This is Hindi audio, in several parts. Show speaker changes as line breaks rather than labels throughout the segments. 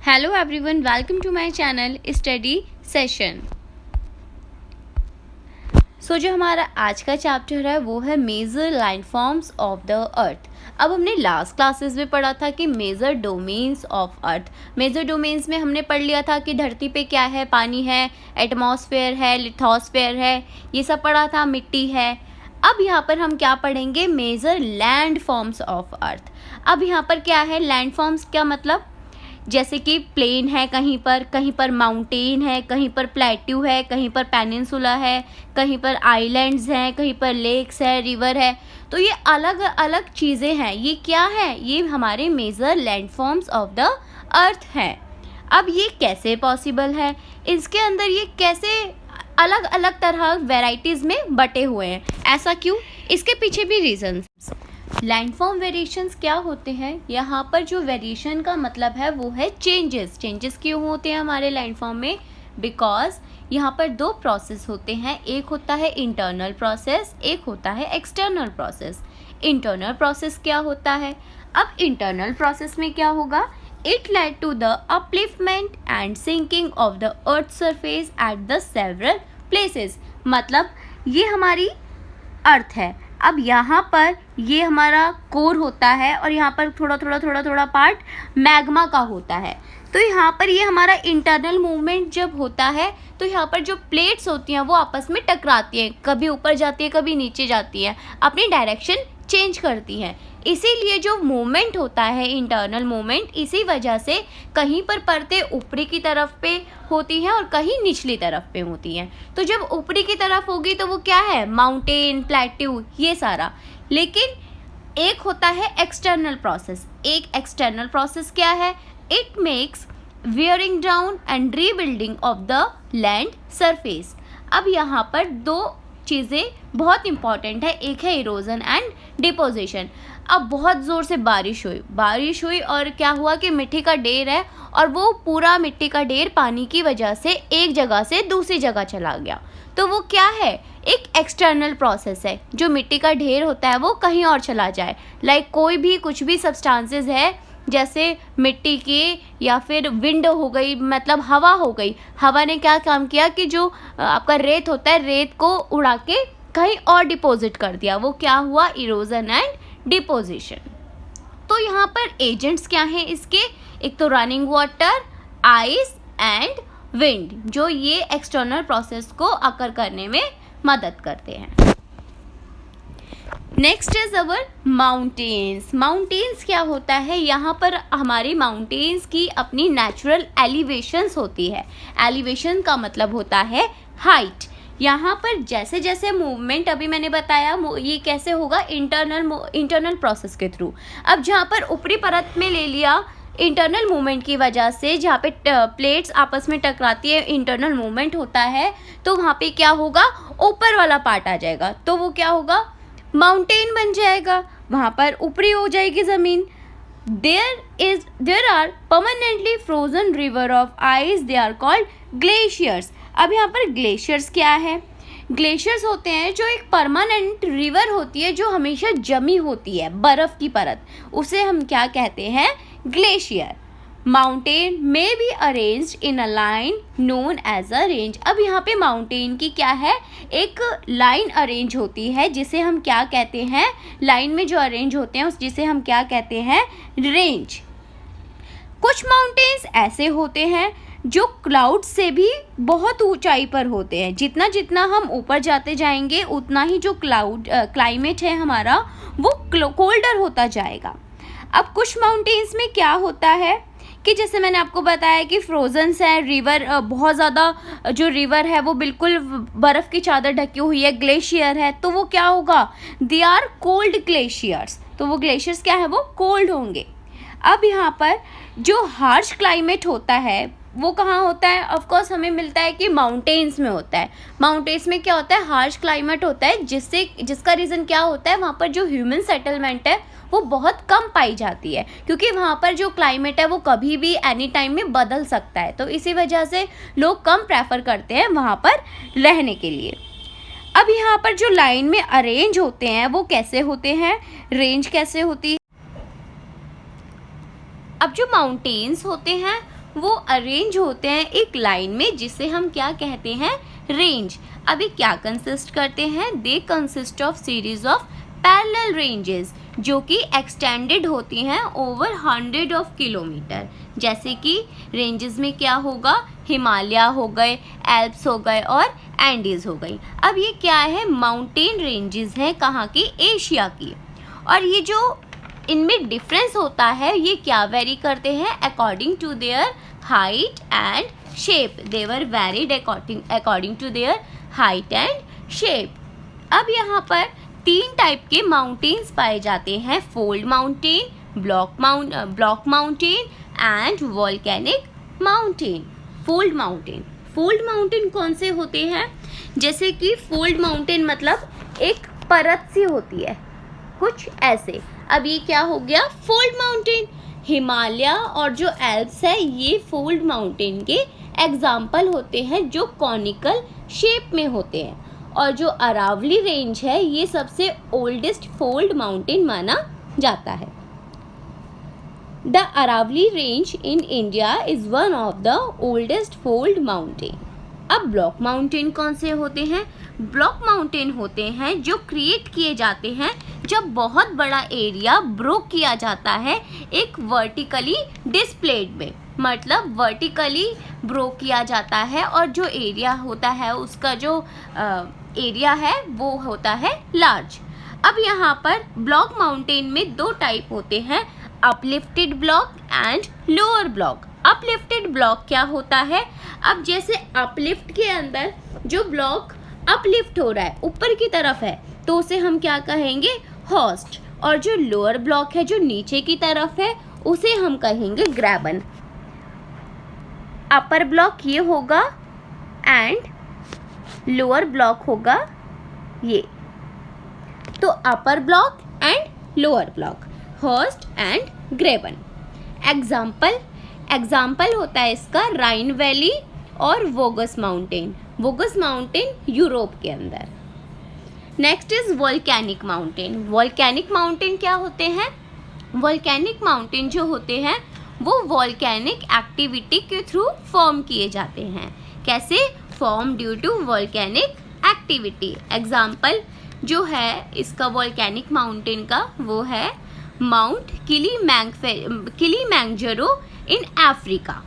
Hello everyone, welcome to my channel Study Session. जो हमारा आज का चैप्टर है वो है major landforms of the earth. अब हमने लास्ट क्लासेस में पढ़ा था कि major domains of earth. Major domains में हमने पढ़ लिया था कि धरती पे क्या है, पानी है, एटमॉस्फेयर है, लिथोस्फेयर है, ये सब पढ़ा था, मिट्टी है. अब यहाँ पर हम क्या पढ़ेंगे, major landforms of earth. अब यहाँ पर क्या है, लैंड फॉर्म्स क्या मतलब, जैसे कि प्लेन है, कहीं पर माउंटेन है, कहीं पर प्लेट्यू है, कहीं पर पेनिनसुला है, कहीं पर आइलैंड्स हैं, कहीं पर लेक्स है, रिवर है. तो ये अलग अलग चीज़ें हैं. ये क्या है, ये हमारे major landforms of the earth हैं. अब ये कैसे पॉसिबल है, इसके अंदर ये कैसे अलग अलग तरह वेराइटीज़ में बटे हुए हैं, ऐसा क्यों, इसके पीछे भी रीजंस. लैंडफॉर्म वेरिएशंस क्या होते हैं, यहाँ पर जो वेरिएशन का मतलब है वो है चेंजेस क्यों होते हैं हमारे लैंडफॉर्म में, बिकॉज यहाँ पर दो प्रोसेस होते हैं. एक होता है इंटरनल प्रोसेस, एक होता है एक्सटर्नल प्रोसेस. इंटरनल प्रोसेस क्या होता है, अब इंटरनल प्रोसेस में क्या होगा, it led to the upliftment and sinking of the earth surface at the several places. मतलब ये हमारी अर्थ है, अब यहाँ पर ये हमारा कोर होता है और यहाँ पर थोड़ा पार्ट मैग्मा का होता है. तो यहाँ पर ये हमारा इंटरनल मूवमेंट जब होता है तो यहाँ पर जो प्लेट्स होती हैं वो आपस में टकराती हैं, कभी ऊपर जाती है, कभी नीचे जाती हैं, अपनी डायरेक्शन चेंज करती हैं. इसीलिए जो मूवमेंट होता है इंटरनल मूवमेंट, इसी वजह से कहीं पर परतें ऊपरी की तरफ पे होती हैं और कहीं निचली तरफ पे होती हैं. तो जब ऊपरी की तरफ होगी तो वो क्या है, माउंटेन, प्लेट्यू, ये सारा. लेकिन एक होता है एक्सटर्नल प्रोसेस. एक एक्सटर्नल प्रोसेस क्या है, it makes wearing down and rebuilding of the land surface. अब यहाँ पर दो चीज़ें बहुत इंपॉर्टेंट है, एक है इरोजन एंड डिपोजिशन. अब बहुत ज़ोर से बारिश हुई और क्या हुआ कि मिट्टी का ढेर है और वो पूरा मिट्टी का ढेर पानी की वजह से एक जगह से दूसरी जगह चला गया. तो वो क्या है, एक एक्सटर्नल प्रोसेस है. जो मिट्टी का ढेर होता है वो कहीं और चला जाए, लाइक कोई भी कुछ भी सब्सटेंसेस है, जैसे मिट्टी की या फिर विंड हो गई, मतलब हवा हो गई. हवा ने क्या काम किया कि जो आपका रेत होता है, रेत को उड़ा के कहीं और डिपॉजिट कर दिया. वो क्या हुआ, इरोजन एंड डिपोजिशन. तो यहाँ पर एजेंट्स क्या हैं इसके, एक तो running water, ice and wind, जो ये एक्सटर्नल प्रोसेस को अकर करने में मदद करते हैं. Next is our mountains. Mountains क्या होता है, यहाँ पर हमारी माउंटेन्स की अपनी नेचुरल एलिवेशंस होती है. एलिवेशन का मतलब होता है हाइट. यहाँ पर जैसे जैसे मूवमेंट अभी मैंने बताया, ये कैसे होगा, इंटरनल प्रोसेस के थ्रू. अब जहाँ पर ऊपरी परत में ले लिया इंटरनल मूवमेंट की वजह से, जहाँ पे प्लेट्स आपस में टकराती है, इंटरनल मूवमेंट होता है, तो वहाँ पे क्या होगा, ऊपर वाला पार्ट आ जाएगा, तो वो क्या होगा, माउंटेन बन जाएगा. वहाँ पर ऊपरी हो जाएगी ज़मीन. There are permanently frozen river of ice, they are called glaciers. अब यहाँ पर ग्लेशियर्स क्या है, ग्लेशियर्स होते हैं जो एक परमानेंट रिवर होती है जो हमेशा जमी होती है, बर्फ़ की परत, उसे हम क्या कहते हैं, ग्लेशियर. माउंटेन में be arranged in a line known as a range. अब यहाँ पे माउंटेन की क्या है, एक लाइन अरेंज होती है जिसे हम क्या कहते हैं, लाइन में जो अरेंज होते हैं जिसे हम क्या कहते हैं, रेंज. कुछ माउंटेन्स ऐसे होते हैं जो क्लाउड से भी बहुत ऊंचाई पर होते हैं. जितना जितना हम ऊपर जाते जाएंगे उतना ही जो क्लाइमेट है हमारा वो कोल्डर होता जाएगा. अब कुछ माउंटेन्स में क्या होता है कि जैसे मैंने आपको बताया कि फ्रोजन्स है, रिवर बहुत ज़्यादा, जो रिवर है वो बिल्कुल बर्फ़ की चादर ढकी हुई है, ग्लेशियर है, तो वो क्या होगा, दे आर कोल्ड ग्लेशियर्स. तो वो ग्लेशियर्स क्या है, वो कोल्ड होंगे. अब यहाँ पर जो हार्श क्लाइमेट होता है वो कहाँ होता है, ऑफ कोर्स हमें मिलता है कि माउंटेन्स में होता है. माउंटेन्स में क्या होता है, हार्श क्लाइमेट होता है, जिसका रीज़न क्या होता है, वहाँ पर जो ह्यूमन सेटलमेंट है वो बहुत कम पाई जाती है, क्योंकि वहाँ पर जो क्लाइमेट है वो कभी भी एनी टाइम में बदल सकता है. तो इसी वजह से लोग कम प्रेफर करते हैं वहाँ पर रहने के लिए. अब यहाँ पर जो लाइन में अरेंज होते हैं वो कैसे होते हैं, रेंज कैसे होती है. अब जो माउंटेन्स होते हैं वो अरेंज होते हैं एक लाइन में, जिसे हम क्या कहते हैं, रेंज। अब ये क्या कंसिस्ट करते हैं, they consist of series of parallel ranges जो कि एक्सटेंडेड होती हैं ओवर 100 ऑफ किलोमीटर। जैसे कि रेंजेस में क्या होगा, हिमालय हो गए, एल्प्स हो गए और एंडीज हो गई। अब ये क्या है, माउंटेन रेंजेस हैं, कहाँ की, एशिया की। और ये जो इनमें डिफरेंस होता है ये क्या वेरी करते हैं, according to their height and shape. They were varied according to their height and shape. अब यहाँ पर 3 टाइप के माउंटेन्स पाए जाते हैं, fold mountain, block mountain and volcanic mountain. Fold mountain कौन से होते हैं, जैसे कि फोल्ड माउंटेन मतलब एक परत सी होती है कुछ ऐसे। अब ये क्या हो गया, फोल्ड माउंटेन। हिमालय और जो एल्प्स है ये फोल्ड माउंटेन के एग्जाम्पल होते हैं जो कॉनिकल शेप में होते हैं। और जो अरावली रेंज है ये सबसे ओल्डेस्ट फोल्ड माउंटेन माना जाता है। The Aravalli range in India is one of the oldest fold mountain. अब ब्लॉक माउंटेन कौन से होते हैं, ब्लॉक माउंटेन होते हैं जो क्रिएट किए जाते हैं जब बहुत बड़ा एरिया ब्रोक किया जाता है एक वर्टिकली डिस्प्लेड में, मतलब वर्टिकली ब्रोक किया जाता है और जो एरिया होता है उसका जो एरिया है वो होता है लार्ज। अब यहाँ पर ब्लॉक माउंटेन में 2 टाइप होते हैं, uplifted block and lower block. Uplifted block क्या होता है, अब जैसे अपलिफ्ट के अंदर जो ब्लॉक अपलिफ्ट हो रहा है ऊपर की तरफ है तो उसे हम क्या कहेंगे, होस्ट। और जो लोअर ब्लॉक है जो नीचे की तरफ है उसे हम कहेंगे ग्रैबन। अपर ब्लॉक ये होगा एंड लोअर ब्लॉक होगा ये। तो upper block and lower block, horst and graben. Example होता है इसका राइन वैली और वोगस माउंटेन यूरोप के अंदर। नेक्स्ट इज वोल्केनिक माउंटेन क्या होते हैं, वोल्केनिक माउंटेन जो होते हैं वो वोल्केनिक एक्टिविटी के थ्रू फॉर्म किए जाते हैं। कैसे, form due to volcanic activity. Example जो है इसका वोल्केनिक माउंटेन का वो है माउंट किलीमैंजारो इन अफ्रीका।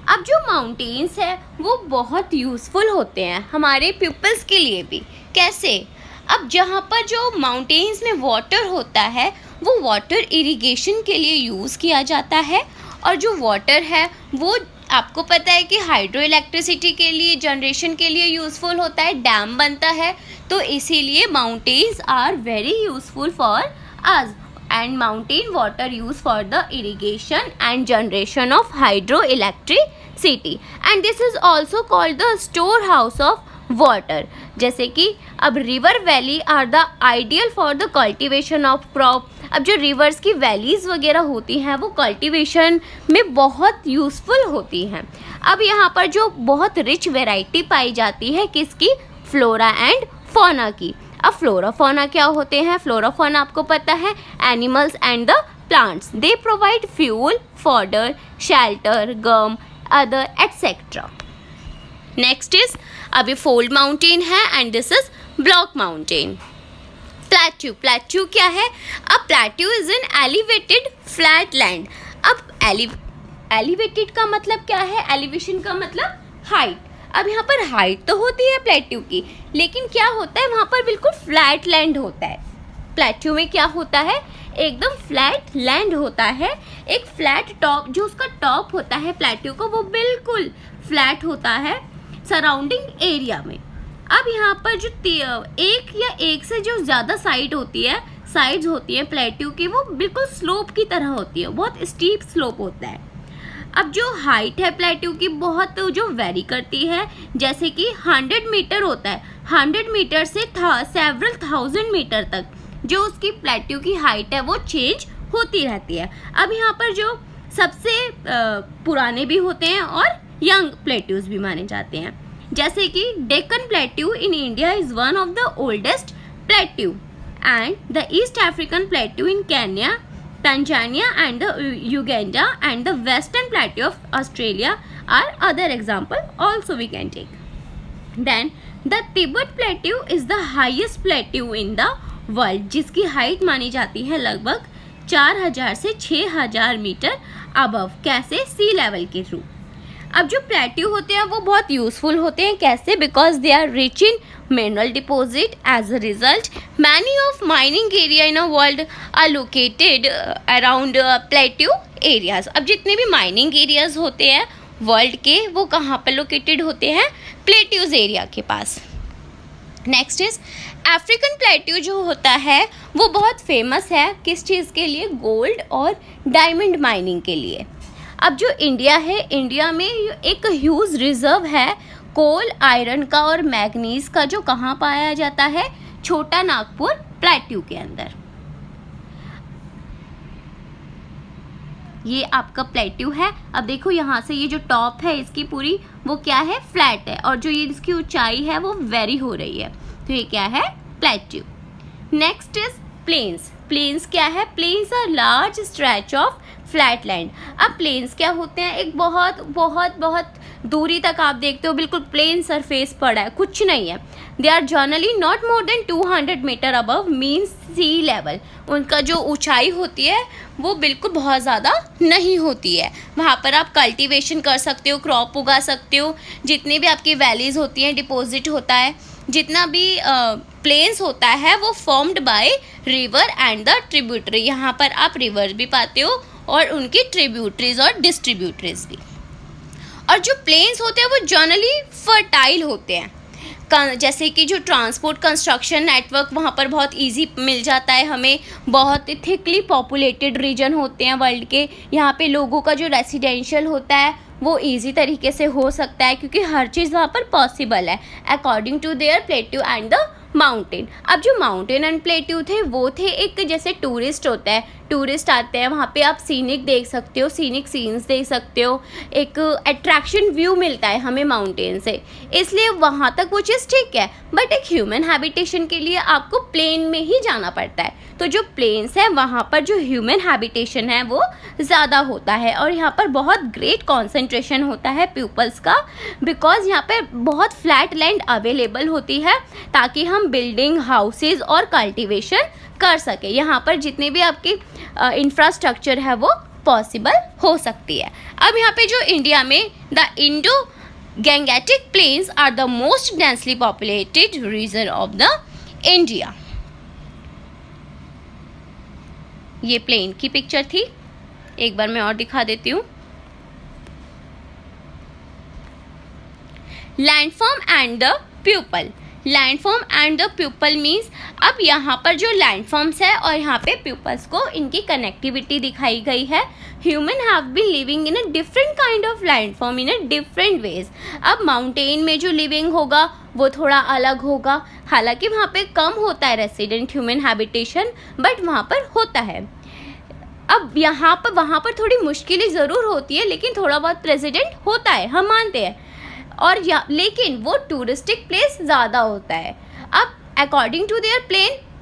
अब जो माउंटेन्स है वो बहुत यूज़फुल होते हैं हमारे पीपल्स के लिए भी। कैसे, अब जहाँ पर जो माउंटेन्स में वाटर होता है वो वाटर इरिगेशन के लिए यूज़ किया जाता है। और जो वाटर है वो आपको पता है कि हाइड्रो इलेक्ट्रिसिटी के लिए, जनरेशन के लिए यूज़फुल होता है, डैम बनता है। तो इसीलिए mountains are very useful for us and mountain water used for the irrigation and generation of hydroelectricity and this is also called the storehouse of water। जैसे कि अब river valley are the ideal for the cultivation of crop। अब जो rivers की valleys वगैरह होती हैं वो cultivation में बहुत useful होती हैं। अब यहाँ पर जो बहुत rich variety पाई जाती है किसकी, flora and fauna की। अब फ्लोरा फौना क्या होते हैं, फ्लोरा फौना आपको पता है animals and the plants. They provide fuel, fodder, shelter, gum, other etcetera. Next is, अभी फोल्ड माउंटेन है and this is block mountain. Plateau क्या है, अब plateau is an elevated flat land. अब एलिवेटेड का मतलब क्या है, एलिवेशन का मतलब हाइट। अब यहाँ पर हाइट तो होती है प्लेट्यू की, लेकिन क्या होता है वहाँ पर बिल्कुल फ्लैट लैंड होता है। प्लेट्यू में क्या होता है, एकदम फ्लैट लैंड होता है, एक फ्लैट टॉप, जो उसका टॉप होता है प्लेट्यू का वो बिल्कुल फ्लैट होता है सराउंडिंग एरिया में। अब यहाँ पर जो एक या एक से जो ज़्यादा साइड्स होती है प्लेट्यू की वो बिल्कुल स्लोप की तरह होती है, बहुत स्टीप स्लोप होता है। अब जो हाइट है प्लेट्यू की बहुत जो वेरी करती है, जैसे कि 100 मीटर होता है, 100 मीटर से सेवरल थाउजेंड मीटर तक जो उसकी प्लेट्यू की हाइट है वो चेंज होती रहती है। अब यहाँ पर जो सबसे पुराने भी होते हैं और यंग प्लेट्यूज भी माने जाते हैं, जैसे कि Deccan plateau in India is one of the oldest plateau and the east African plateau in Kenya Tanzania and the Uganda and the Western Plateau of Australia are other example also we can take. Then the Tibet Plateau is the highest plateau in the world, जिसकी हाइट मानी जाती है लगभग 4000 से 6000 मीटर अबव, कैसे, सी लेवल के थ्रू। अब जो प्लेट्यू होते हैं वो बहुत यूजफुल होते हैं, कैसे, because they are rich in mineral deposit. As a result many of mining area in a world are located around plateau areas. अब जितने भी माइनिंग एरियाज होते हैं वर्ल्ड के वो कहाँ पर लोकेटेड होते हैं, प्लेट्यूज एरिया के पास। नेक्स्ट इज अफ्रीकन प्लेट्यू जो होता है वो बहुत फेमस है किस चीज़ के लिए, गोल्ड और डायमंड माइनिंग के लिए। अब जो इंडिया है, इंडिया में एक ह्यूज रिजर्व है कोल, आयरन का और मैग्नीज का, जो कहाँ पाया जाता है, छोटा नागपुर प्लेट्यू के अंदर। ये आपका प्लेट्यू है। अब देखो यहाँ से ये जो टॉप है इसकी पूरी वो क्या है, फ्लैट है, और जो ये इसकी ऊंचाई है वो वेरी हो रही है, तो ये क्या है, plateau. Next is plains. Plains क्या है, plains are large stretch of flat land. अब प्लेन्स क्या होते हैं, एक बहुत बहुत बहुत दूरी तक आप देखते हो बिल्कुल प्लेन सरफेस पड़ा है, कुछ नहीं है। They are generally not more than 200 metre above mean sea level. उनका जो ऊंचाई होती है वो बिल्कुल बहुत ज़्यादा नहीं होती है। वहाँ पर आप कल्टीवेशन कर सकते हो, क्रॉप उगा सकते हो, जितनी भी आपकी वैलीज होती हैं, डिपॉजिट होता है, जितना भी प्लेन्स होता है वो formed by river and the tributary. यहाँ पर आप रिवर भी पाते हो और उनकी ट्रिब्यूटरीज और डिस्ट्रीब्यूटरीज भी। और जो प्लेन्स होते हैं वो जनरली फर्टाइल होते हैं, जैसे कि जो ट्रांसपोर्ट कंस्ट्रक्शन नेटवर्क वहाँ पर बहुत इजी मिल जाता है हमें, बहुत थिकली पॉपुलेटेड रीजन होते हैं वर्ल्ड के। यहाँ पे लोगों का जो रेसिडेंशियल होता है वो इजी तरीके से हो सकता है क्योंकि हर चीज़ वहाँ पर पॉसिबल है according to their plateau and the mountain. अब जो माउंटेन एंड प्लेट्यू थे वो थे एक जैसे टूरिस्ट होता है, टूरिस्ट आते हैं वहाँ पे, आप सीनिक देख सकते हो, सीनिक सीन्स देख सकते हो, एक अट्रैक्शन व्यू मिलता है हमें माउंटेन से, इसलिए वहाँ तक वो चीज़ ठीक है। बट एक ह्यूमन हैबिटेशन के लिए आपको प्लेन में ही जाना पड़ता है, तो जो प्लेन्स है वहाँ पर जो ह्यूमन हैबिटेशन है वो ज़्यादा होता है और यहाँ पर बहुत ग्रेट कॉन्सेंट्रेशन होता है पीपल्स का, बिकॉज यहाँ पर बहुत फ्लैट लैंड अवेलेबल होती है ताकि हम बिल्डिंग, हाउसेज और कल्टीवेशन कर सके। यहाँ पर जितने भी आपकी इंफ्रास्ट्रक्चर है वो पॉसिबल हो सकती है। अब यहाँ पे जो इंडिया में the Indo Gangetic plains are the most densely populated region of the India. ये प्लेन की पिक्चर थी, एक बार मैं और दिखा देती हूँ। Landform and the people. Landform and the people means, अब यहाँ पर जो लैंडफॉर्म्स है और यहाँ पे प्यूपल्स को इनकी कनेक्टिविटी दिखाई गई है। Human have been living in a different kind of landform in a different ways. अब माउंटेन में जो लिविंग होगा वो थोड़ा अलग होगा, हालांकि वहाँ पे कम होता है रेसिडेंट ह्यूमन हैबिटेशन, बट वहाँ पर होता है। अब यहाँ पर वहाँ पर थोड़ी मुश्किलें ज़रूर होती है लेकिन थोड़ा बहुत रेसिडेंट होता है, हम मानते हैं, और लेकिन वो टूरिस्टिक प्लेस ज़्यादा होता है। अब अकॉर्डिंग टू देयर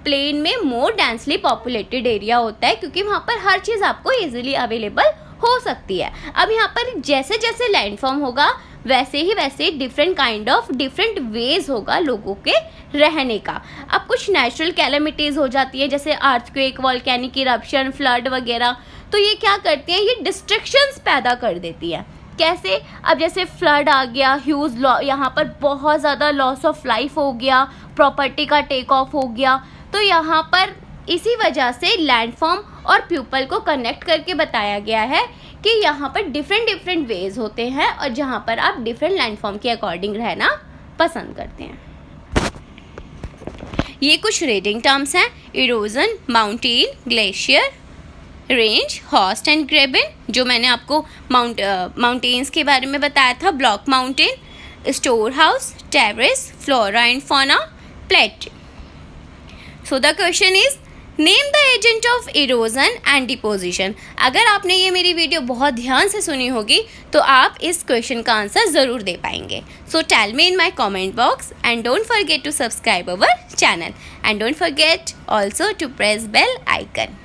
प्लेन में मोर डेंसली पॉपुलेटेड एरिया होता है क्योंकि वहाँ पर हर चीज़ आपको इजीली अवेलेबल हो सकती है। अब यहाँ पर जैसे जैसे लैंडफॉर्म होगा वैसे different kind of different ways होगा लोगों के रहने का। अब कुछ नेचुरल कैलेमिटीज़ हो जाती है जैसे अर्थक्वेक, वॉल्केनिक इरप्शन, फ्लड वगैरह, तो ये क्या करती हैं, ये डिस्ट्रक्शंस पैदा कर देती है। कैसे, अब जैसे फ्लड आ गया, ह्यूज यहाँ पर बहुत ज़्यादा लॉस ऑफ लाइफ हो गया, प्रॉपर्टी का टेक ऑफ हो गया, तो यहाँ पर इसी वजह से लैंडफॉर्म और प्यूपल को कनेक्ट करके बताया गया है कि यहाँ पर डिफरेंट वेज होते हैं और जहाँ पर आप डिफरेंट लैंडफॉर्म के अकॉर्डिंग रहना पसंद करते हैं। ये कुछ रीडिंग टर्म्स हैं, erosion, mountain, glacier, range, host and ग्रेबन, जो मैंने आपको माउंटेन्स के बारे में बताया था, block mountain, store house, terrace, flora and fauna, plateau. So the question is name the agent of erosion and deposition. अगर आपने ये मेरी वीडियो बहुत ध्यान से सुनी होगी तो आप इस क्वेश्चन का आंसर ज़रूर दे पाएंगे। So tell me in my comment box and don't forget to subscribe our channel and don't forget also to press bell icon.